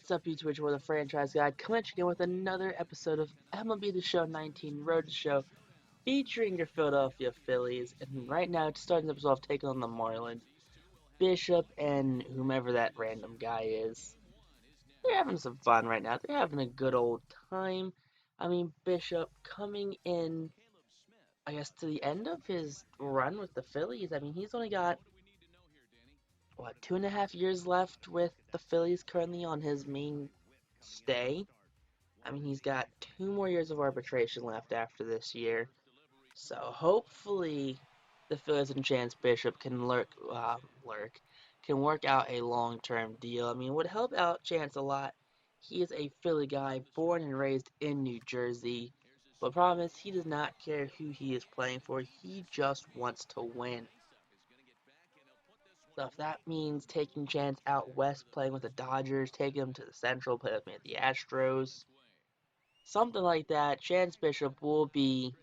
What's up, you Twitch, where the franchise guy coming at you again with another episode of MLB The Show 19 Road to Show featuring your Philadelphia Phillies. And right now, it's starting the episode off taking on the Marlins. Bishop and whomever that random guy is. They're having some fun right now. They're having a good old time. I mean, Bishop coming in, I guess, to the end of his run with the Phillies. I mean, he's only got, what, 2.5 years left with the Phillies currently on his main stay. I mean, he's got 2 more years of arbitration left after this year. So hopefully, the Phillies and Chance Bishop can can work out a long-term deal. I mean, it would help out Chance a lot. He is a Philly guy, born and raised in New Jersey. But the problem is, he does not care who he is playing for. He just wants to win. So if that means taking Chance out west, playing with the Dodgers, taking him to the Central, playing with me at the Astros, something like that, Chance Bishop will be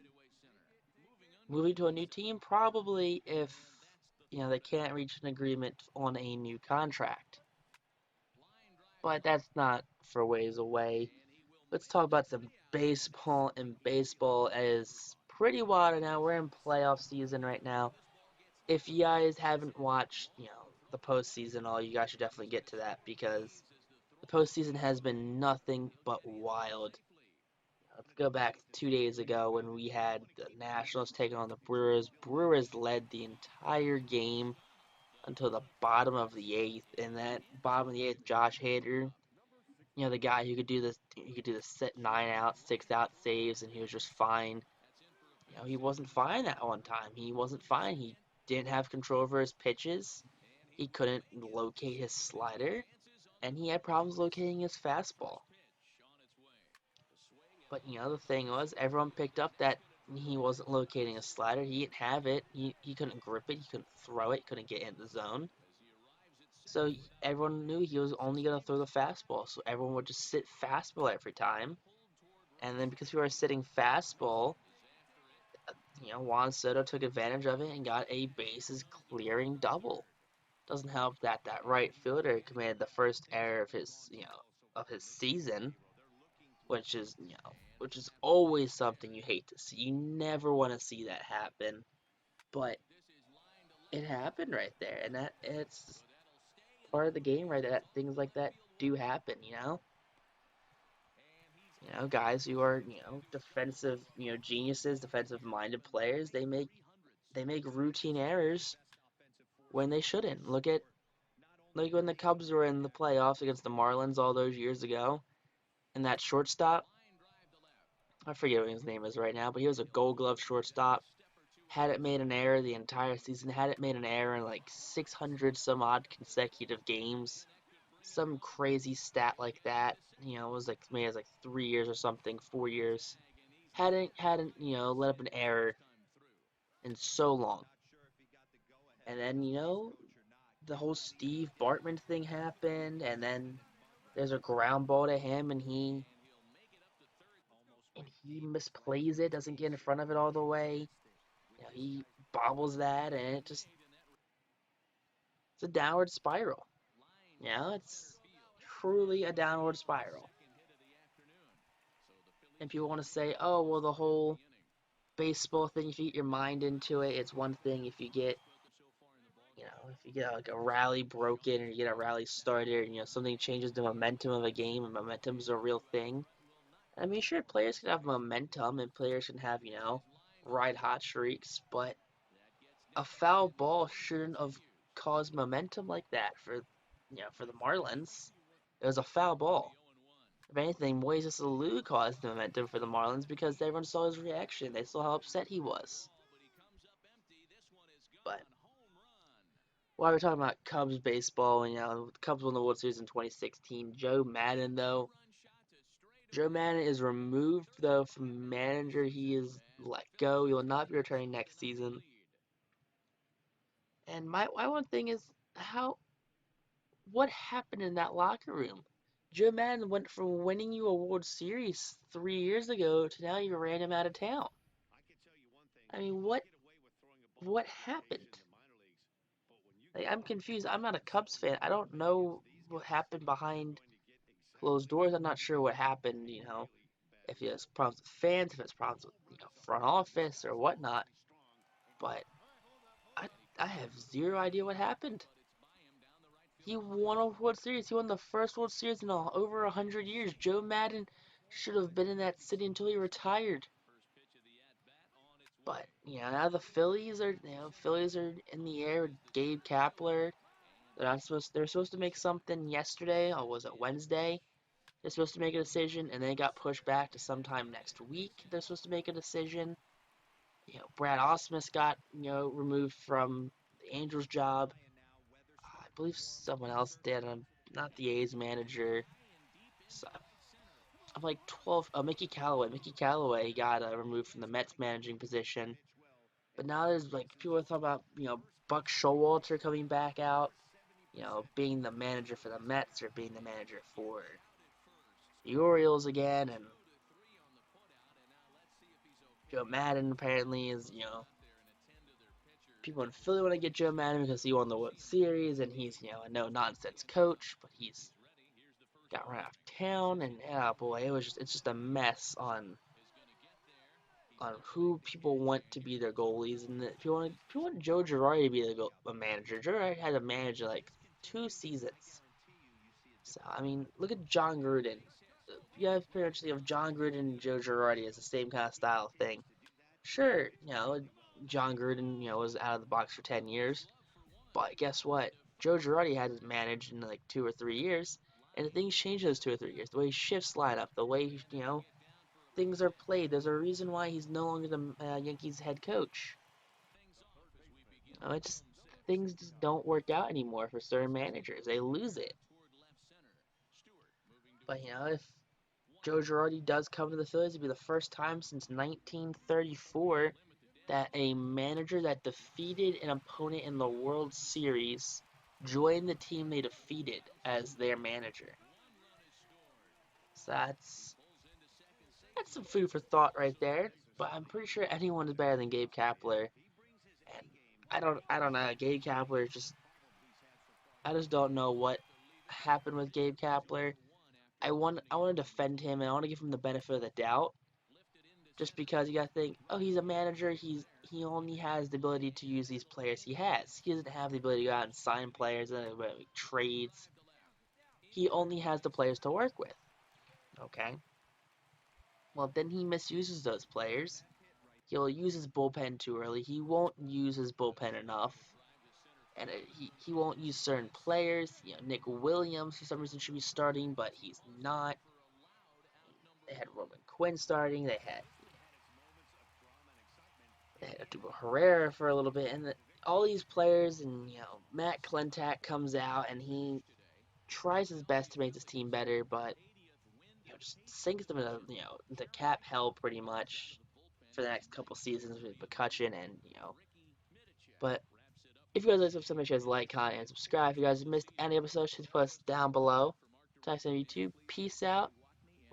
moving to a new team, probably if they can't reach an agreement on a new contract. But that's not for ways away. Let's talk about some baseball, and baseball is pretty wild right now. We're in playoff season right now. If you guys haven't watched, the postseason, all you guys should definitely get to that because the postseason has been nothing but wild. Let's go back 2 days ago when we had the Nationals taking on the Brewers. Brewers led the entire game until the bottom of the eighth, and that bottom of the eighth, Josh Hader, the guy who could do this, sit 9 out, 6 out saves, and he was just fine. He wasn't fine that one time. He wasn't fine. He didn't have control over his pitches. He couldn't locate his slider, and he had problems locating his fastball. But the thing was, everyone picked up that he wasn't locating a slider. He didn't have it. He couldn't grip it. He couldn't throw it. Couldn't get in the zone. So everyone knew he was only gonna throw the fastball. So everyone would just sit fastball every time. And then because we were sitting fastball, Juan Soto took advantage of it and got a bases clearing double. Doesn't help that that right fielder committed the first error of his season, which is always something you hate to see. You never want to see that happen, but it happened right there, and it's part of the game, right? That things like that do happen, guys who are defensive, geniuses, defensive-minded players. They make routine errors when they shouldn't. Look at like when the Cubs were in the playoffs against the Marlins all those years ago, and that shortstop, I forget what his name is right now, but he was a Gold Glove shortstop. Had it made an error the entire season, had it made an error in like 600 some odd consecutive games, some crazy stat like that. It was like maybe it was like 3 years or something, 4 years. Hadn't let up an error in so long. And then the whole Steve Bartman thing happened, and then there's a ground ball to him, and he misplays it, doesn't get in front of it all the way. He bobbles that, and it's a downward spiral. It's truly a downward spiral. And people want to say, oh, well, the whole baseball thing, if you get your mind into it, it's one thing. If you get like a rally broken or you get a rally started, and something changes the momentum of a game, and momentum is a real thing. I mean, sure, players can have momentum, and players can have ride hot streaks, but a foul ball shouldn't have caused momentum like that for the Marlins. It was a foul ball. If anything, Moises Alou caused momentum for the Marlins because everyone saw his reaction. They saw how upset he was. But while we're talking about Cubs baseball, the Cubs won the World Series in 2016. Joe Madden is removed though from manager. He is let go. He will not be returning next season. And my one thing is what happened in that locker room? Joe Madden went from winning you a World Series 3 years ago to now you ran him out of town. I mean, what happened? Like, I'm confused. I'm not a Cubs fan. I don't know what happened behind closed doors. I'm not sure what happened. If it's problems with fans, if it's problems with front office or whatnot. But I I have zero idea what happened. He won a World Series. He won the first World Series in over 100 years. Joe Madden should have been in that city until he retired. But now the Phillies are in the air with Gabe Kapler. They're supposed to make something yesterday, or was it Wednesday? They're supposed to make a decision, and then it got pushed back to sometime next week. They're supposed to make a decision. Brad Ausmus got removed from the Angels job. I believe someone else did. Not the A's manager. So I'm like 12. Mickey Callaway. Mickey Callaway got removed from the Mets managing position. But now there's like people are talking about Buck Showalter coming back out. Being the manager for the Mets or being the manager for the Orioles again. And Joe Madden apparently is people in Philly want to get Joe Madden because he won the World Series and he's a no nonsense coach, but he's got run out of town. And oh boy, it's just a mess on who people want to be their goalies, and people want Joe Girardi to be a manager. Girardi had to manage like 2 seasons. So I mean, look at John Gruden. You have potentially of John Gruden and Joe Girardi as the same kind of style thing. Sure, John Gruden was out of the box for 10 years, but guess what? Joe Girardi had to manage in like 2 or 3 years, and things changed those 2 or 3 years. The way shifts line up, the way things are played. There's a reason why he's no longer the Yankees head coach. It just things just don't work out anymore for certain managers. They lose it. But if Joe Girardi does come to the Phillies, it'd be the first time since 1934 that a manager that defeated an opponent in the World Series joined the team they defeated as their manager. So that's some food for thought right there. But I'm pretty sure anyone is better than Gabe Kapler. And I don't know. Gabe Kapler I just don't know what happened with Gabe Kapler. I want to defend him and I want to give him the benefit of the doubt. Just because you gotta think, oh, he's a manager. He only has the ability to use these players he has. He doesn't have the ability to go out and sign players and make trades. He only has the players to work with. Okay. Well, then he misuses those players. He'll use his bullpen too early. He won't use his bullpen enough. And he won't use certain players. Nick Williams for some reason should be starting, but he's not. They had Roman Quinn starting. They had Dubo Herrera for a little bit, and all these players, and Matt Klentak comes out and he tries his best to make this team better, but just sinks them into cap hell pretty much for the next couple seasons with McCutcheon and But if you guys like this episode, make sure you guys like, comment, and subscribe. If you guys missed any episodes, just put us down below. Thanks on YouTube. Peace out.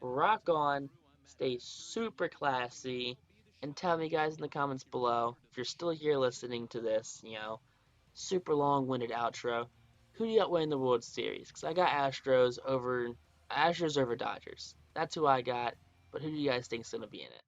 Rock on. Stay super classy. And tell me, guys, in the comments below, if you're still here listening to this, super long-winded outro, who do you got winning the World Series? Because I got Astros over Dodgers. That's who I got. But who do you guys think's going to be in it?